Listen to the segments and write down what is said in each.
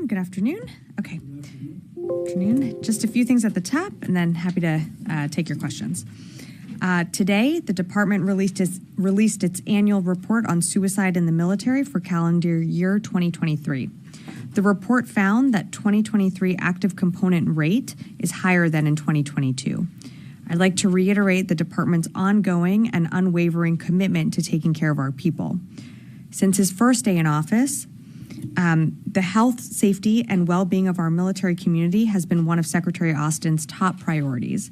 Good afternoon. Okay. Afternoon. Just a few things at the top, and then happy to take your questions. Today, the department released its annual report on suicide in the military for calendar year 2023. The report found that 2023 active component rate is higher than in 2022. I'd like to reiterate the department's ongoing and unwavering commitment to taking care of our people. Since his first day in office, the health, safety, and well-being of our military community has been one of Secretary Austin's top priorities.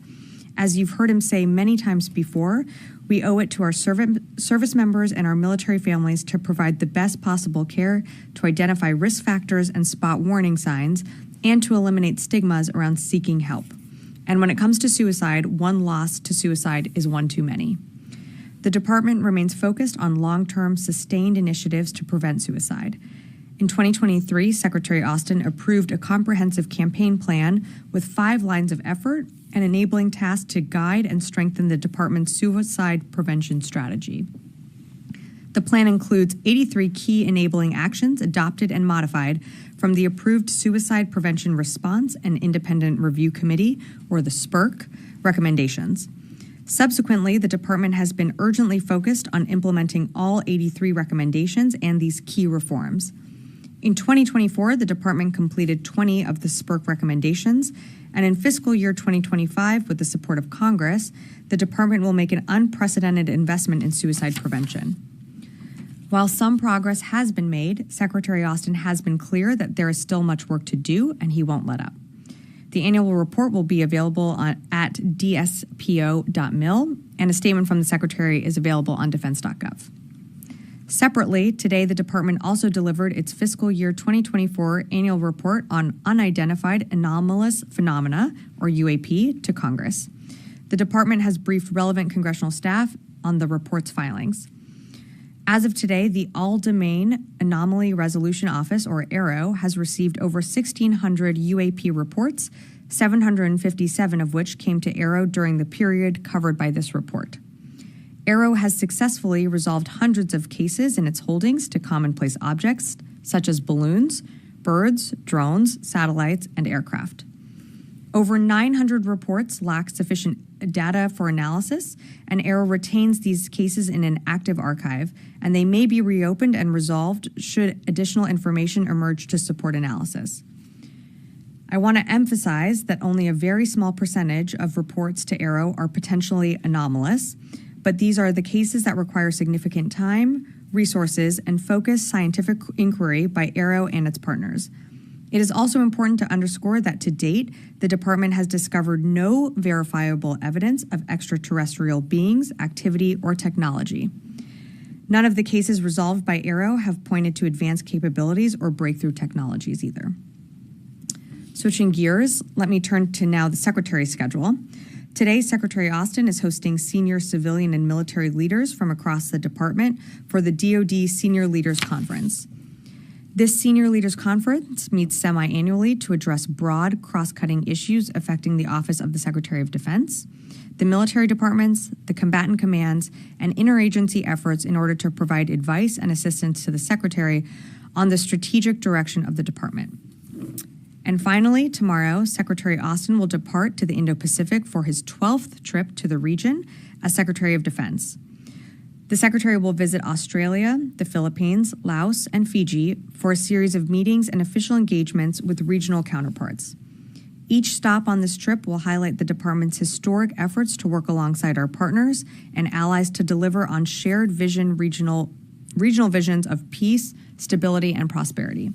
As you've heard him say many times before, we owe it to our service members and our military families to provide the best possible care, to identify risk factors and spot warning signs, and to eliminate stigmas around seeking help. And when it comes to suicide, one loss to suicide is one too many. The department remains focused on long-term, sustained initiatives to prevent suicide. In 2023, Secretary Austin approved a comprehensive campaign plan with 5 lines of effort and enabling tasks to guide and strengthen the department's suicide prevention strategy. The plan includes 83 key enabling actions adopted and modified from the approved Suicide Prevention Response and Independent Review Committee, or the SPIRC, recommendations. Subsequently, the department has been urgently focused on implementing all 83 recommendations and these key reforms. In 2024, the department completed 20 of the SPIRC recommendations, and in fiscal year 2025, with the support of Congress, the department will make an unprecedented investment in suicide prevention. While some progress has been made, Secretary Austin has been clear that there is still much work to do, and he won't let up. The annual report will be available at dspo.mil, and a statement from the Secretary is available on defense.gov. Separately, today the department also delivered its fiscal year 2024 annual report on unidentified anomalous phenomena, or UAP, to Congress. The department has briefed relevant congressional staff on the report's filings. As of today, the All-Domain Anomaly Resolution Office, or AARO, has received over 1,600 UAP reports, 757 of which came to AARO during the period covered by this report. AARO has successfully resolved hundreds of cases in its holdings to commonplace objects, such as balloons, birds, drones, satellites, and aircraft. Over 900 reports lack sufficient data for analysis, and AARO retains these cases in an active archive, and they may be reopened and resolved should additional information emerge to support analysis. I want to emphasize that only a very small percentage of reports to AARO are potentially anomalous, but these are the cases that require significant time, resources, and focused scientific inquiry by AARO and its partners. It is also important to underscore that to date, the department has discovered no verifiable evidence of extraterrestrial beings, activity, or technology. None of the cases resolved by AARO have pointed to advanced capabilities or breakthrough technologies either. Switching gears, let me turn to now the Secretary's schedule. Today, Secretary Austin is hosting senior civilian and military leaders from across the department for the DoD Senior Leaders Conference. This Senior Leaders Conference meets semi-annually to address broad, cross-cutting issues affecting the Office of the Secretary of Defense, the military departments, the combatant commands, and interagency efforts in order to provide advice and assistance to the Secretary on the strategic direction of the department. And finally, tomorrow, Secretary Austin will depart to the Indo-Pacific for his 12th trip to the region as Secretary of Defense. The Secretary will visit Australia, the Philippines, Laos, and Fiji for a series of meetings and official engagements with regional counterparts. Each stop on this trip will highlight the department's historic efforts to work alongside our partners and allies to deliver on shared regional visions of peace, stability, and prosperity.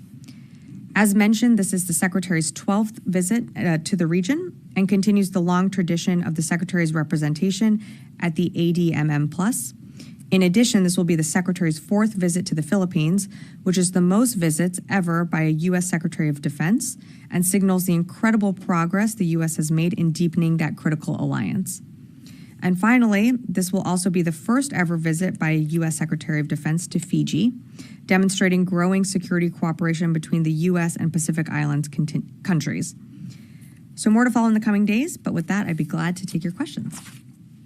As mentioned, this is the Secretary's 12th visit to the region and continues the long tradition of the Secretary's representation at the ADMM+. In addition, this will be the Secretary's 4th visit to the Philippines, which is the most visits ever by a U.S. Secretary of Defense and signals the incredible progress the U.S. has made in deepening that critical alliance. And finally, this will also be the first ever visit by a U.S. Secretary of Defense to Fiji, demonstrating growing security cooperation between the U.S. and Pacific Islands countries. So more to follow in the coming days, but with that, I'd be glad to take your questions.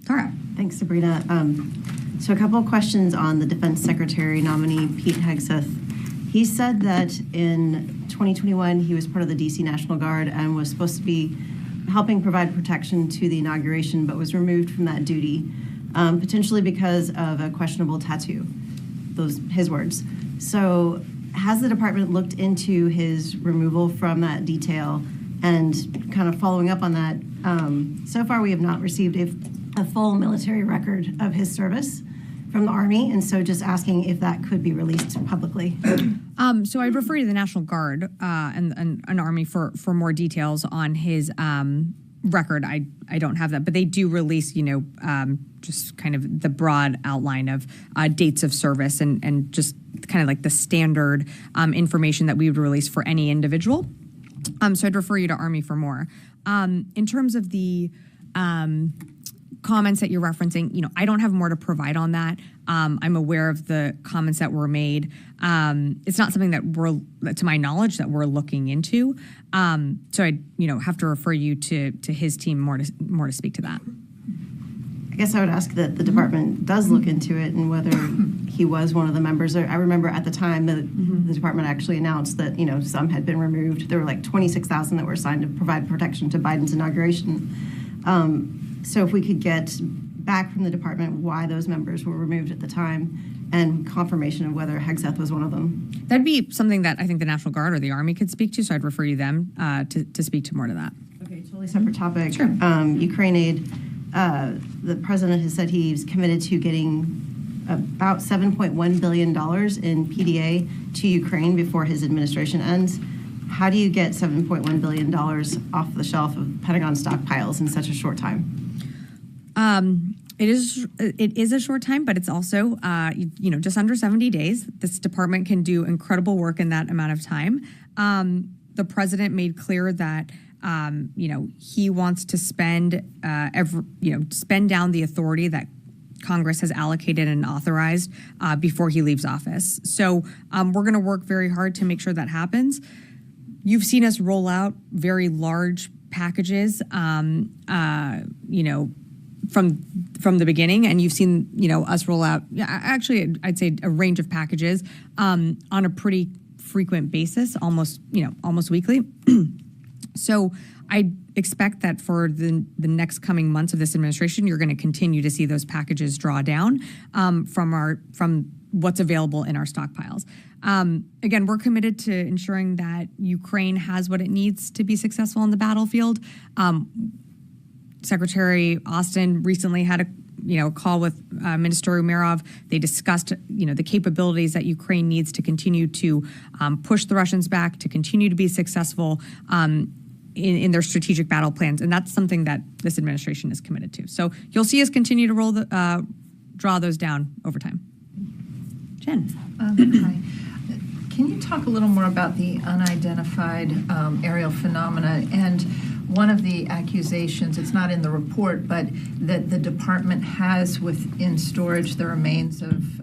Tara. Thanks, Sabrina. So a couple of questions on the Defense Secretary nominee, Pete Hegseth. He said that in 2021, he was part of the DC National Guard and was supposed to be helping provide protection to the inauguration, but was removed from that duty, potentially because of a questionable tattoo. Those his words. So has the department looked into his removal from that detail? And kind of following up on that, so far we have not received a full military record of his service from the Army, and so just asking if that could be released publicly. So I'd refer you to the National Guard and an Army for more details on his record. I don't have that, but they do release, just kind of the broad outline of dates of service and just kind of like the standard information that we would release for any individual. So I'd refer you to Army for more. In terms of the comments that you're referencing, I don't have more to provide on that. I'm aware of the comments that were made. It's not something that to my knowledge, that we're looking into. So I, have to refer you to his team more to speak to that. I guess I would ask that the department does look into it and whether he was one of the members. I remember at the time that the department actually announced that, some had been removed. There were like 26,000 that were assigned to provide protection to Biden's inauguration. So if we could get back from the department why those members were removed at the time and confirmation of whether Hegseth was one of them. That'd be something that I think the National Guard or the Army could speak to, so I'd refer you them to speak to more to that. Okay, totally separate topic. Sure. Ukraine aid, the president has said he's committed to getting about $7.1 billion in PDA to Ukraine before his administration ends. How do you get $7.1 billion off the shelf of Pentagon stockpiles in such a short time? It is a short time, but it's also, just under 70 days. This department can do incredible work in that amount of time. The president made clear that, he wants to spend down the authority that Congress has allocated and authorized before he leaves office. So we're going to work very hard to make sure that happens. You've seen us roll out very large packages, from the beginning, and you've seen, us roll out, actually, I'd say a range of packages on a pretty frequent basis, almost weekly. So I expect that for the next coming months of this administration, you're going to continue to see those packages draw down from what's available in our stockpiles. Again, we're committed to ensuring that Ukraine has what it needs to be successful on the battlefield. Secretary Austin recently had a call with Minister Umerov. They discussed the capabilities that Ukraine needs to continue to push the Russians back, to continue to be successful in their strategic battle plans, and that's something that this administration is committed to. So you'll see us continue to draw those down over time. Jen. Hi. Can you talk a little more about the unidentified aerial phenomena? And one of the accusations, it's not in the report, but that the department has within storage the remains of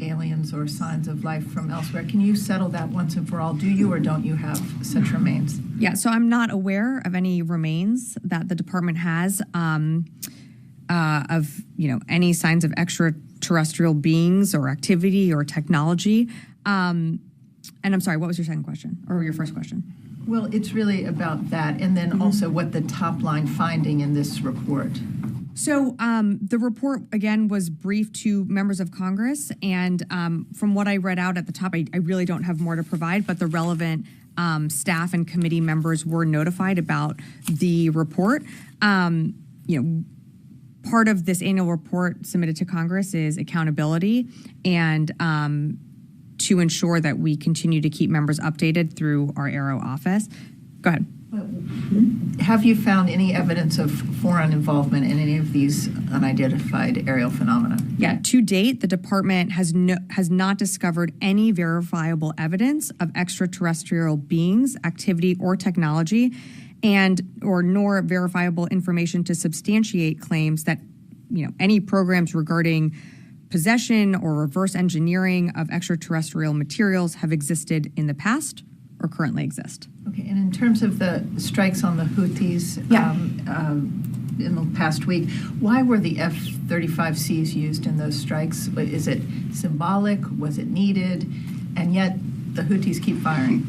aliens or signs of life from elsewhere. Can you settle that once and for all? Do you or don't you have such remains? Yeah, so I'm not aware of any remains that the department has of any signs of extraterrestrial beings or activity or technology. And I'm sorry, what was your second question or your first question? Well, it's really about that, and then also what the top line finding in this report. So the report, again, was briefed to members of Congress, and from what I read out at the top, I really don't have more to provide, but the relevant staff and committee members were notified about the report. Part of this annual report submitted to Congress is accountability and to ensure that we continue to keep members updated through our Aero office. Go ahead. Have you found any evidence of foreign involvement in any of these unidentified aerial phenomena? Yeah, to date, the department has not discovered any verifiable evidence of extraterrestrial beings, activity, or technology, nor verifiable information to substantiate claims that any programs regarding possession or reverse engineering of extraterrestrial materials have existed in the past or currently exist. Okay, and in terms of the strikes on the Houthis in the past week, why were the F-35Cs used in those strikes? Is it symbolic? Was it needed? And yet the Houthis keep firing?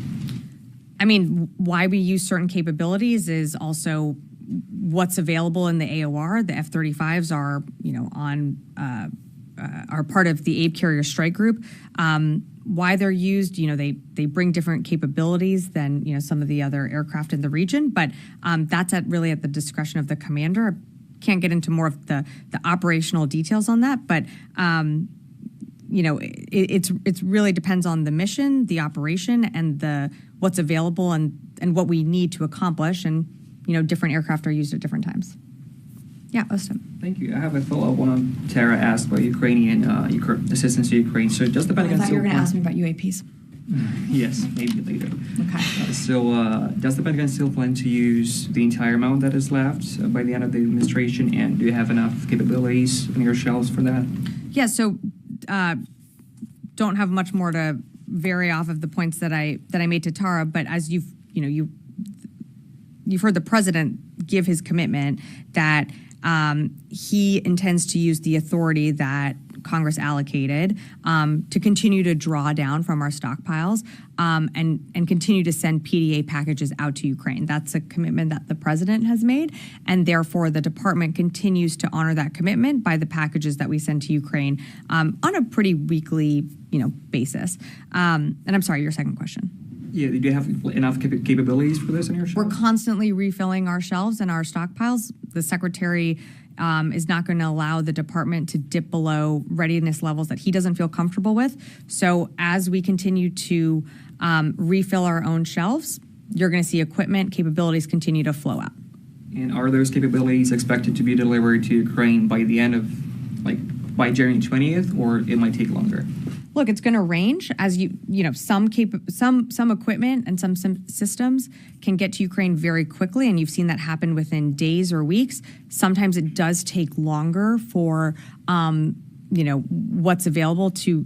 I mean, why we use certain capabilities is also what's available in the AOR. The F-35s are, are part of the Abe Carrier Strike Group. Why they're used, they bring different capabilities than, some of the other aircraft in the region. But that's really at the discretion of the commander. Can't get into more of the operational details on that, but it really depends on the mission, the operation, and what's available and what we need to accomplish. And different aircraft are used at different times. Yeah, Ostam. Thank you. I have a follow-up on Tara asked about Ukrainian assistance to Ukraine. So does the Pentagon I thought you were going to plan- ask me about UAPs. Yes, maybe later. Okay. Does the Pentagon still plan to use the entire amount that is left by the end of the administration? And do you have enough capabilities on your shelves for that? Yeah, so don't have much more to vary off of the points that I made to Tara, but as you've heard the president give his commitment that he intends to use the authority that Congress allocated to continue to draw down from our stockpiles and continue to send PDA packages out to Ukraine. That's a commitment that the president has made, and therefore the department continues to honor that commitment by the packages that we send to Ukraine on a pretty weekly, basis. And I'm sorry, your second question. Yeah, do you have enough capabilities for this on your We're shelves? constantly refilling our shelves and our stockpiles. The secretary is not going to allow the department to dip below readiness levels that he doesn't feel comfortable with. So as we continue to refill our own shelves, you're going to see equipment capabilities continue to flow out. And are those capabilities expected to be delivered to Ukraine by the end of, by January 20th, or it might take longer? Look, it's going to range as some equipment and some systems can get to Ukraine very quickly, and you've seen that happen within days or weeks. Sometimes it does take longer for what's available to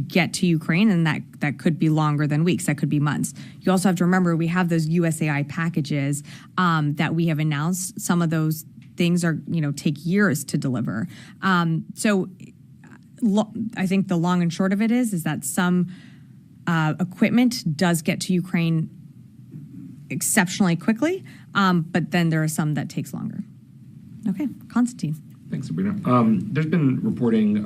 get to Ukraine, and that could be longer than weeks. That could be months. You also have to remember we have those USAI packages that we have announced. Some of those things are take years to deliver. I think the long and short of it is that some equipment does get to Ukraine exceptionally quickly, but then there are some that takes longer. Okay, Constantine. Thanks, Sabrina. There's been reporting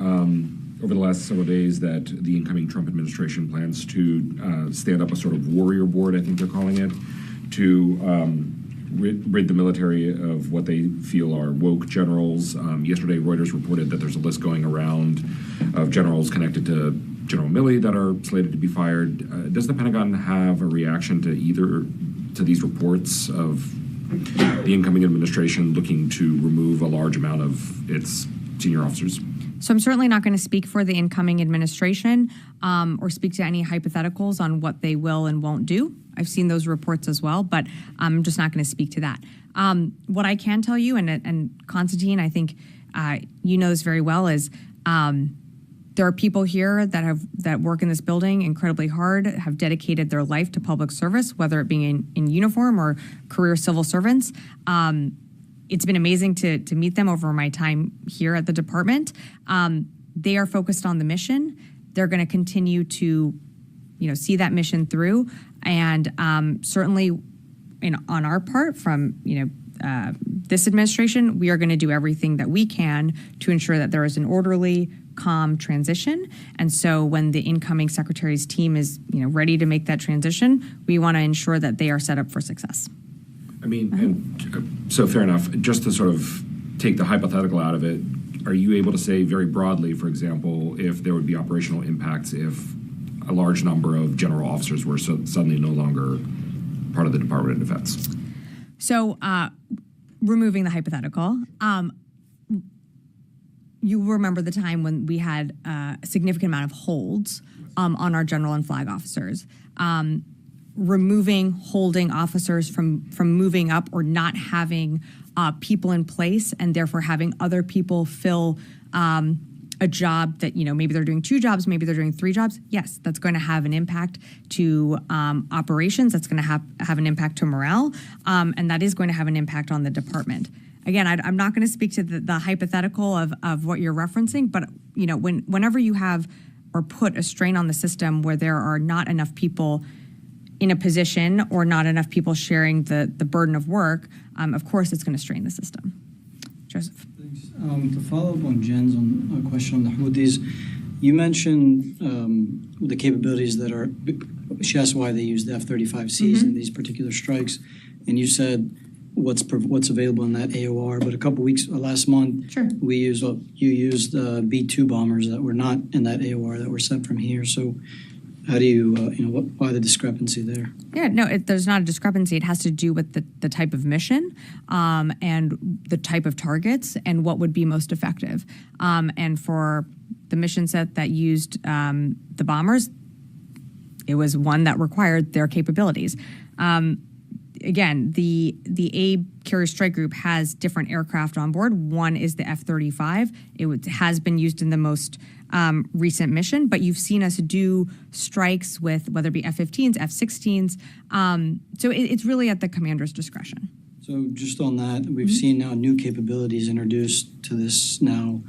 over the last several days that the incoming Trump administration plans to stand up a sort of warrior board, I think they're calling it, to rid the military of what they feel are woke generals. Yesterday, Reuters reported that there's a list going around of generals connected to General Milley that are slated to be fired. Does the Pentagon have a reaction to these reports of the incoming administration looking to remove a large amount of its senior officers? So I'm certainly not going to speak for the incoming administration or speak to any hypotheticals on what they will and won't do. I've seen those reports as well, but I'm just not going to speak to that. What I can tell you, and Constantine, I think you know this very well, is there are people here that work in this building incredibly hard, have dedicated their life to public service, whether it be in uniform or career civil servants. It's been amazing to meet them over my time here at the department. They are focused on the mission. They're going to continue to, see that mission through. And certainly, on our part, from this administration, we are going to do everything that we can to ensure that there is an orderly, calm transition. And so, when the incoming secretary's team is, ready to make that transition, we want to ensure that they are set up for success. I mean, and so fair enough. Just to sort of take the hypothetical out of it, are you able to say very broadly, for example, if there would be operational impacts if a large number of general officers were suddenly no longer part of the Department of Defense? So, removing the hypothetical, you remember the time when we had a significant amount of holds on our general and flag officers. Holding officers from moving up or not having people in place, and therefore having other people fill a job that, maybe they're doing 2 jobs, maybe they're doing 3 jobs. Yes, that's going to have an impact to operations. That's going to have an impact to morale, and that is going to have an impact on the department. Again, I'm not going to speak to the hypothetical of what you're referencing, but whenever you have or put a strain on the system where there are not enough people in a position or not enough people sharing the burden of work, of course it's going to strain the system. Joseph. Thanks. To follow up on Jen's question on the Houthis, you mentioned the capabilities that are, she asked why they use the F-35Cs in these particular strikes, and you said what's available in that AOR, but a couple weeks, last month, Sure. you used B-2 bombers that were not in that AOR that were sent from here, so how do you, why the discrepancy there? Yeah, no, there's not a discrepancy. It has to do with the type of mission and the type of targets and what would be most effective. And for the mission set that used the bombers, it was one that required their capabilities. Again, the A Carrier Strike Group has different aircraft on board. One is the F-35. It has been used in the most recent mission, but you've seen us do strikes with whether it be F-15s, F-16s. So it's really at the commander's discretion. So just on that, we've seen now new capabilities introduced to this now,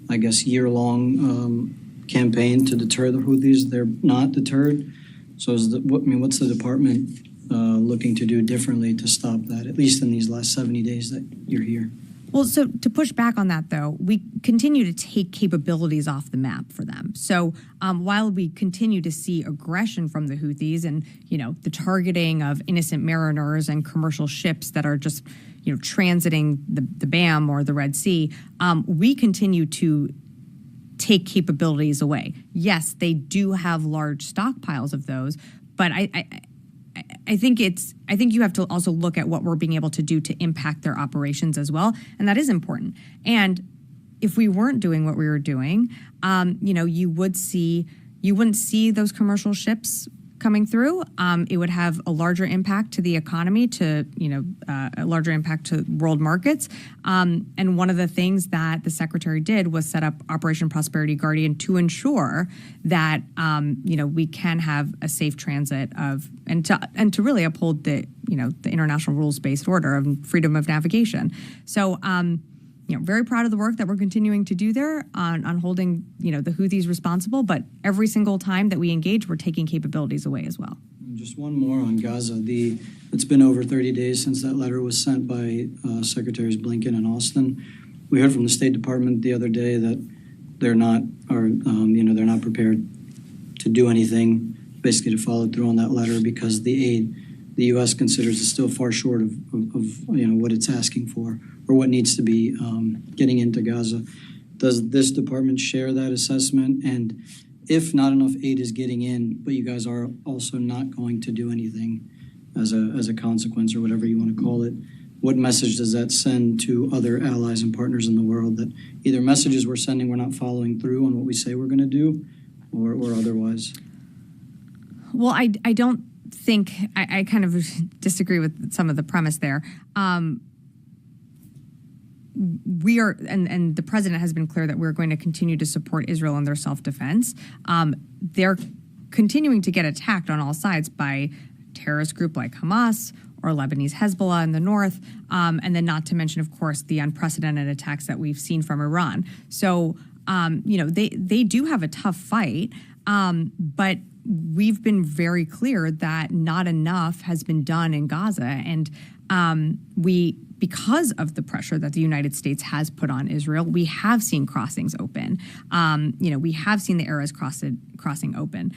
I guess, year-long campaign to deter the Houthis. They're not deterred. So what's the department looking to do differently to stop that, at least in these last 70 days that you're here? Well, so to push back on that, though, we continue to take capabilities off the map for them. So while we continue to see aggression from the Houthis and, the targeting of innocent mariners and commercial ships that are just, transiting the BAM or the Red Sea, we continue to take capabilities away. Yes, they do have large stockpiles of those, but I think you have to also look at what we're being able to do to impact their operations as well, and that is important. And if we weren't doing what we were doing, you wouldn't see those commercial ships coming through. It would have a larger impact to the economy, a larger impact to world markets. And one of the things that the secretary did was set up Operation Prosperity Guardian to ensure that we can have a safe transit and to really uphold the international rules-based order of freedom of navigation. So very proud of the work that we're continuing to do there on holding, the Houthis responsible. But every single time that we engage, we're taking capabilities away as well. Just one more on Gaza. It's been over 30 days since that letter was sent by Secretaries Blinken and Austin. We heard from the State Department the other day that they're not prepared to do anything, basically to follow through on that letter because the aid the U.S. considers is still far short of what it's asking for or what needs to be getting into Gaza. Does this department share that assessment? And if not enough aid is getting in, but you guys are also not going to do anything as a consequence or whatever you want to call it, what message does that send to other allies and partners in the world that either messages we're sending we're not following through on what we say we're going to do or otherwise? Well, I don't think I kind of disagree with some of the premise there. We are, and the president has been clear that we're going to continue to support Israel in their self-defense. They're continuing to get attacked on all sides by a terrorist group like Hamas or Lebanese Hezbollah in the north, and then not to mention, of course, the unprecedented attacks that we've seen from Iran. So, they do have a tough fight, but we've been very clear that not enough has been done in Gaza, and because of the pressure that the United States has put on Israel, we have seen crossings open. We have seen the Erez crossing open.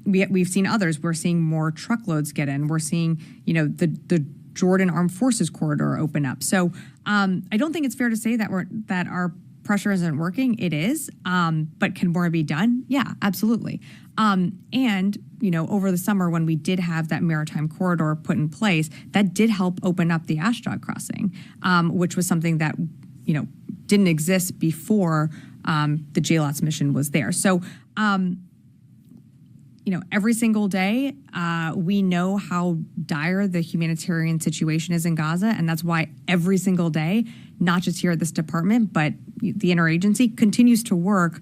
We've seen others. We're seeing more truckloads get in. We're seeing, the Jordan Armed Forces corridor open up. So I don't think it's fair to say that our pressure isn't working. It is, but can more be done? Yeah, absolutely. And over the summer when we did have that maritime corridor put in place, that did help open up the Ashdod crossing, which was something that didn't exist before the JLOTS mission was there. So every single day we know how dire the humanitarian situation is in Gaza, and that's why every single day, not just here at this department, but the interagency continues to work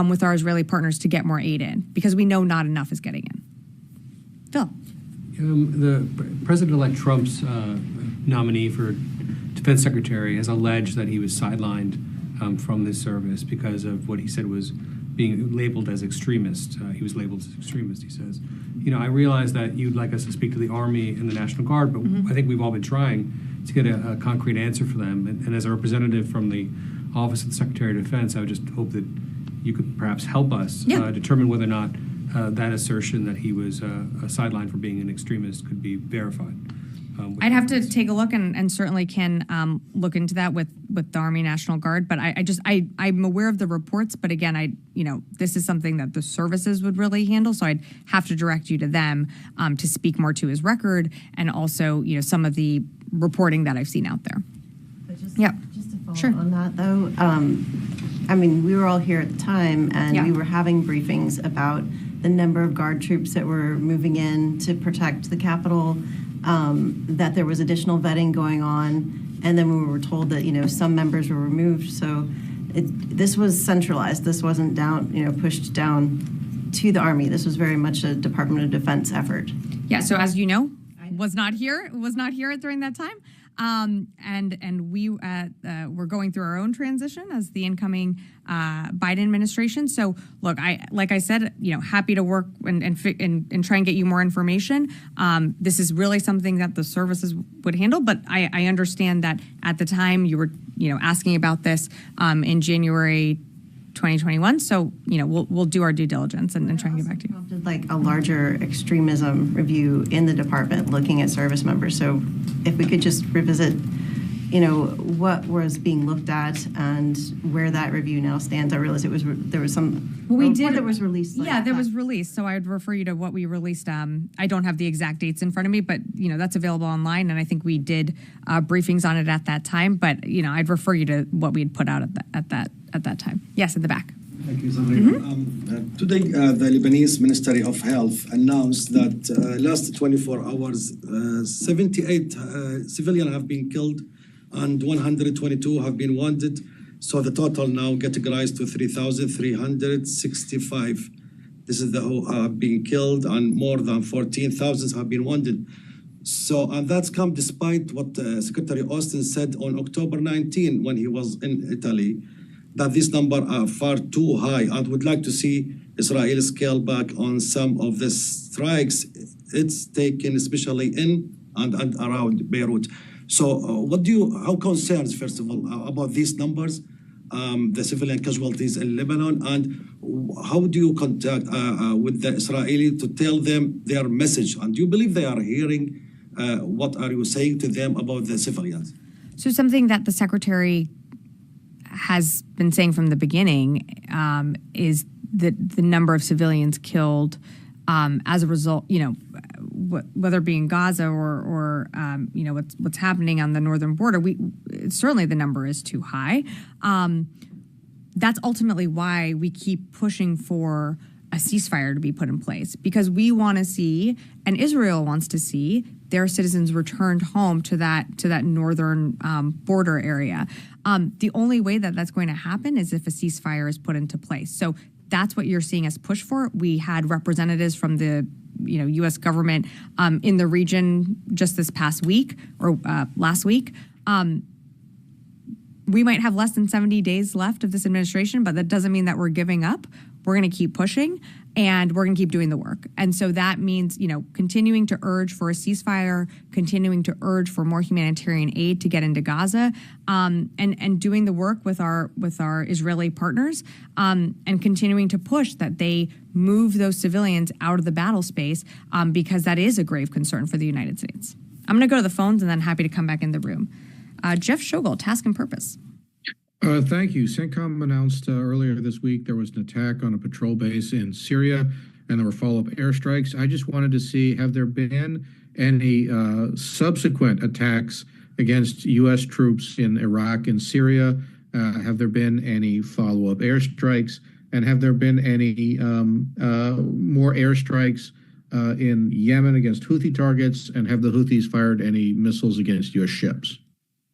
with our Israeli partners to get more aid in, because we know not enough is getting in. Phil. The President-elect Trump's nominee for defense secretary has alleged that he was sidelined from this service because of what he said was being labeled as extremist. He was labeled as extremist, he says. I realize that you'd like us to speak to the Army and the National Guard, but I think we've all been trying to get a concrete answer for them. And as a representative from the Office of the Secretary of Defense, I would just hope that you could perhaps help us determine whether or not that assertion that he was sidelined for being an extremist could be verified. I'd have to take a look and certainly can look into that with the Army National Guard. But I'm aware of the reports. But again, this is something that the services would really handle. So I'd have to direct you to them to speak more to his record and also, some of the reporting that I've seen out there. But just to follow Sure. on that, though, we were all here at the time, and we were having briefings about the number of guard troops that were moving in to protect the Capitol, that there was additional vetting going on, and then we were told that, some members were removed. So this was centralized. This wasn't pushed down to the Army. This was very much a Department of Defense effort. Yeah, so as you know, was not here during that time. And we we're going through our own transition as the incoming Biden administration. So look, like I said, happy to work and try and get you more information. This is really something that the services would handle, but I understand that at the time you were asking about this in January 2021. So we'll do our due diligence and try and get back to you. Prompted like a larger extremism review in the department looking at service members. So if we could just revisit, what was being looked at and where that review now stands. I realized there was some report that was released. There was released. So I'd refer you to what we released. I don't have the exact dates in front of me, but that's available online, and I think we did briefings on it at that time. But I'd refer you to what we had put out at that time. Yes, in the back. Thank you, Sabrina. Today, the Lebanese Ministry of Health announced that last 24 hours, 78 civilians have been killed and 122 have been wounded. So the total now categorized to 3,365. This is the who have been killed and more than 14,000 have been wounded. So, and that's come despite what Secretary Austin said on October 19 when he was in Italy, that this number are far too high and would like to see Israel scale back on some of the strikes it's taken, especially in and around Beirut. So how concerns, first of all, about these numbers, the civilian casualties in Lebanon, and how do you contact with the Israeli to tell them their message? And do you believe they are hearing what are you saying to them about the civilians? So something that the Secretary has been saying from the beginning is that the number of civilians killed as a result, whether it be in Gaza or what's happening on the northern border, certainly the number is too high. That's ultimately why we keep pushing for a ceasefire to be put in place, because we want to see, and Israel wants to see, their citizens returned home to that northern border area. The only way that that's going to happen is if a ceasefire is put into place. So that's what you're seeing us push for. We had representatives from the U.S. government in the region just this past week or last week. We might have less than 70 days left of this administration, but that doesn't mean that we're giving up. We're going to keep pushing, and we're going to keep doing the work. And so that means, continuing to urge for a ceasefire, continuing to urge for more humanitarian aid to get into Gaza, and doing the work with our Israeli partners, and continuing to push that they move those civilians out of the battle space, because that is a grave concern for the United States. I'm going to go to the phones and then happy to come back in the room. Jeff Shogol, Task and Purpose. Thank you. CENTCOM announced earlier this week there was an attack on a patrol base in Syria, and there were follow-up airstrikes. I just wanted to see, have there been any subsequent attacks against U.S. troops in Iraq and Syria? Have there been any follow-up airstrikes? And have there been any more airstrikes in Yemen against Houthi targets? And have the Houthis fired any missiles against U.S. ships?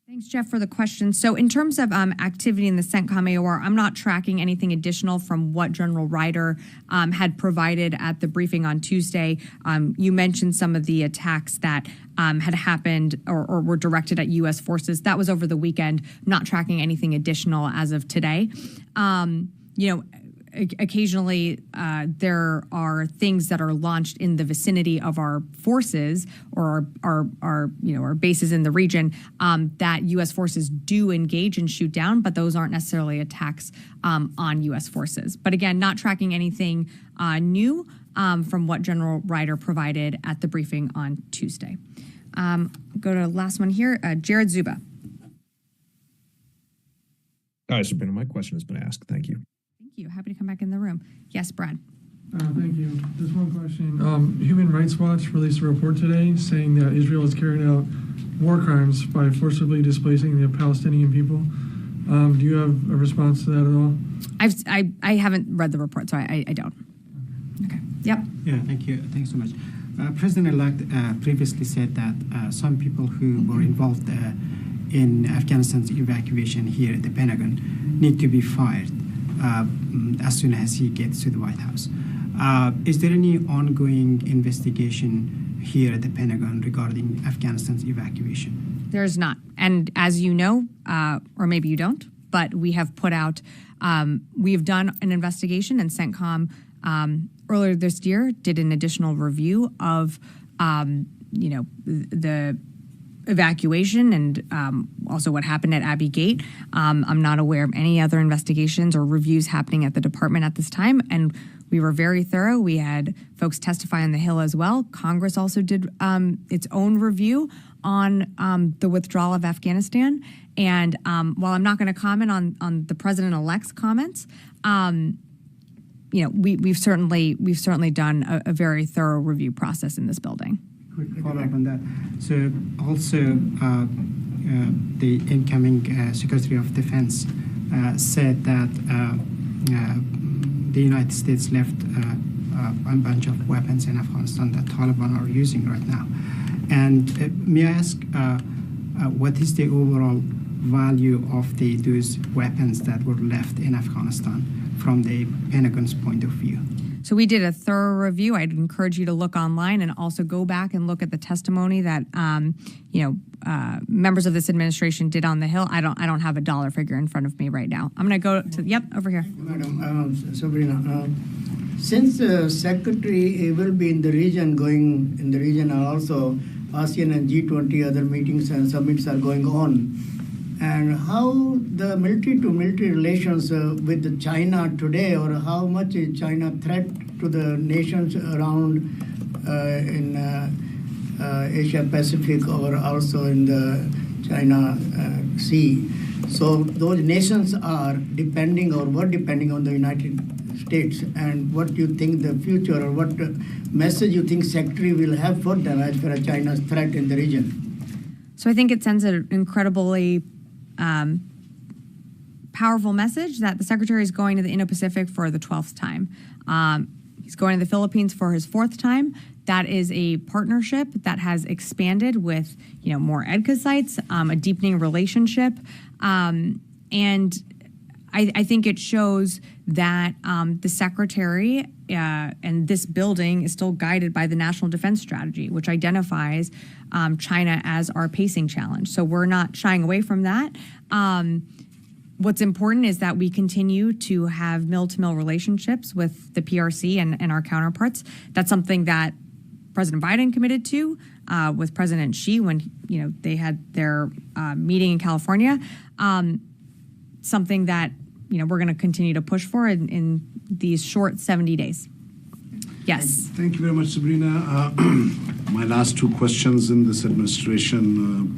Thanks, Jeff, for the question. So in terms of activity in the CENTCOM AOR, I'm not tracking anything additional from what General Ryder had provided at the briefing on Tuesday. You mentioned some of the attacks that had happened or were directed at U.S. forces. That was over the weekend, not tracking anything additional as of today. occasionally there are things that are launched in the vicinity of our forces or our bases in the region that U.S. forces do engage and shoot down, but those aren't necessarily attacks on U.S. forces. But again, not tracking anything new from what General Ryder provided at the briefing on Tuesday. Go to the last one here, Jared Zuba. Hi, Sabrina. My question has been asked. Thank you. Thank you. Happy to come back in the room. Yes, Brad. Thank you. Just one question. Human Rights Watch released a report today saying that Israel is carrying out war crimes by forcibly displacing the Palestinian people. Do you have a response to that at all? I haven't read the report, so I don't. Okay. Yep. Yeah, thank you. Thanks so much. President-elect previously said that some people who were involved in Afghanistan's evacuation here at the Pentagon need to be fired as soon as he gets to the White House. Is there any ongoing investigation here at the Pentagon regarding Afghanistan's evacuation? There's not. And as you know, or maybe you don't, but we have put out, we have done an investigation, and CENTCOM earlier this year did an additional review of, the evacuation and also what happened at Abbey Gate. I'm not aware of any other investigations or reviews happening at the department at this time, and we were very thorough. We had folks testify on the Hill as well. Congress also did its own review on the withdrawal of Afghanistan. And while I'm not going to comment on the president-elect's comments, we've certainly done a very thorough review process in this building. Quick follow-up on that. So also the incoming Secretary of Defense said that the United States left a bunch of weapons in Afghanistan that Taliban are using right now. And may I ask, what is the overall value of those weapons that were left in Afghanistan from the Pentagon's point of view? So we did a thorough review. I'd encourage you to look online and also go back and look at the testimony that members of this administration did on the Hill. I don't have a dollar figure in front of me right now. I'm going to go to over here. Madam Sabrina, since Secretary will be in the region, going in the region, and also ASEAN and G20 other meetings and summits are going on, and how the military-to-military relations with China today, or how much is China threat to the nations around in Asia Pacific or also in the China Sea. So those nations are depending or were depending on the United States. And what do you think the future, or what message you think Secretary will have for them as far as China's threat in the region? So I think it sends an incredibly powerful message that the Secretary is going to the Indo-Pacific for the 12th time. He's going to the Philippines for his 4th time. That is a partnership that has expanded with, more EDCA sites, a deepening relationship. And I think it shows that the Secretary and this building is still guided by the National Defense Strategy, which identifies China as our pacing challenge. So we're not shying away from that. What's important is that we continue to have mill-to-mill relationships with the PRC and our counterparts. That's something that President Biden committed to with President Xi when they had their meeting in California. Something that we're going to continue to push for in these short 70 days. Yes. Thank you very much, Sabrina. My last 2 questions in this administration.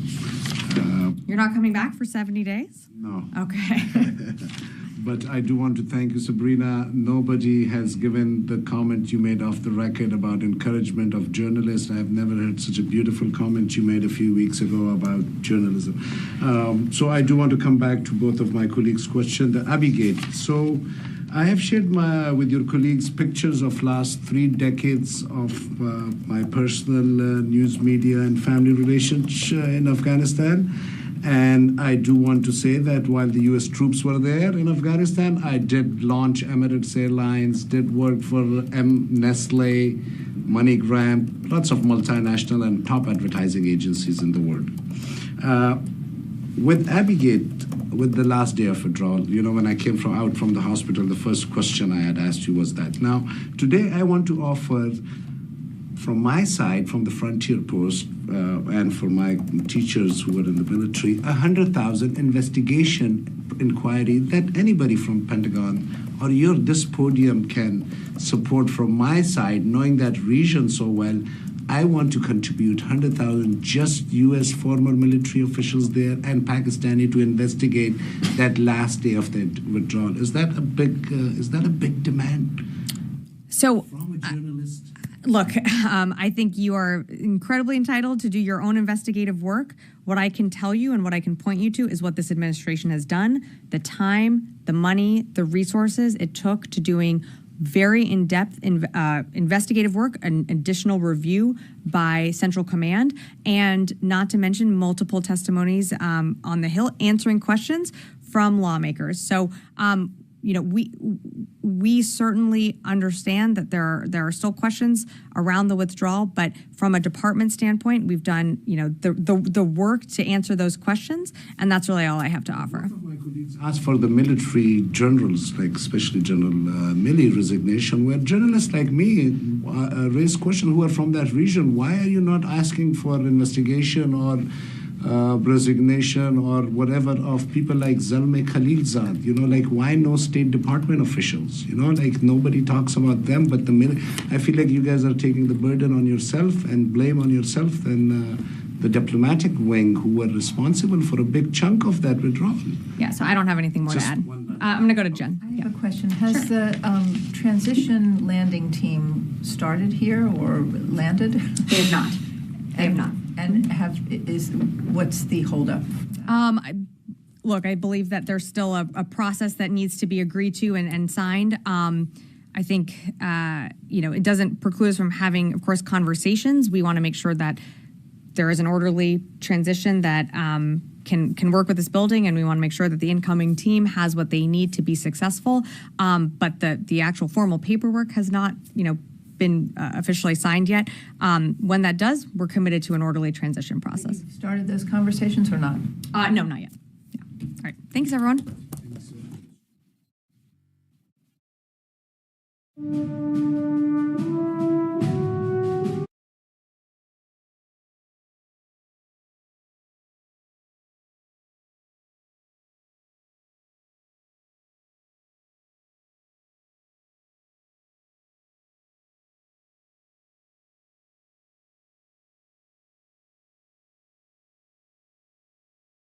You're not coming back for 70 days? No. Okay. But I do want to thank you, Sabrina. Nobody has given the comment you made off the record about encouragement of journalists. I have never heard such a beautiful comment you made a few weeks ago about journalism. So I do want to come back to both of my colleagues' questions. The Abbey Gate. So I have shared with your colleagues pictures of last 3 decades of my personal news media and family relations in Afghanistan. And I do want to say that while the U.S. troops were there in Afghanistan, I did launch Emirates Airlines, did work for Nestle, MoneyGram, lots of multinational and top advertising agencies in the world. With Abbey Gate, with the last day of withdrawal. You know, when I came out from the hospital, the first question I had asked you was that. Now, today I want to offer, from my side, from the frontier post, and for my teachers who were in the military, 100,000 investigation inquiry that anybody from Pentagon or this podium can support from my side, knowing that region so well. I want to contribute 100,000 just U.S. former military officials there and Pakistani to investigate that last day of the withdrawal. Is that a big demand? So, from a journalist? Look, I think you are incredibly entitled to do your own investigative work. What I can tell you and what I can point you to is what this administration has done, the time, the money, the resources it took to doing very in-depth investigative work, an additional review by Central Command, and not to mention multiple testimonies on the Hill answering questions from lawmakers. So, we certainly understand that there are still questions around the withdrawal, but from a department standpoint, we've done the work to answer those questions, and that's really all I have to offer. As for the military generals, like especially General Milley resignation, where journalists like me raise questions who are from that region, why are you not asking for investigation or resignation or whatever of people like Zalmay Khalilzad? Like why no State Department officials? Like nobody talks about them, but I feel like you guys are taking the burden on yourself and blame on yourself and the diplomatic wing who were responsible for a big chunk of that withdrawal. Yeah, so I don't have anything more to add. I'm going to go to Jen. I have a question. Has the transition landing team started here or landed? They have not. They have not. And what's the holdup? Look, I believe that there's still a process that needs to be agreed to and signed. I think it doesn't preclude us from having, of course, conversations. We want to make sure that there is an orderly transition that can work with this building, and we want to make sure that the incoming team has what they need to be successful. But the actual formal paperwork has not, been officially signed yet. When that does, we're committed to an orderly transition process. Have you started those conversations or not? No, not yet. Yeah. All right. Thanks, everyone.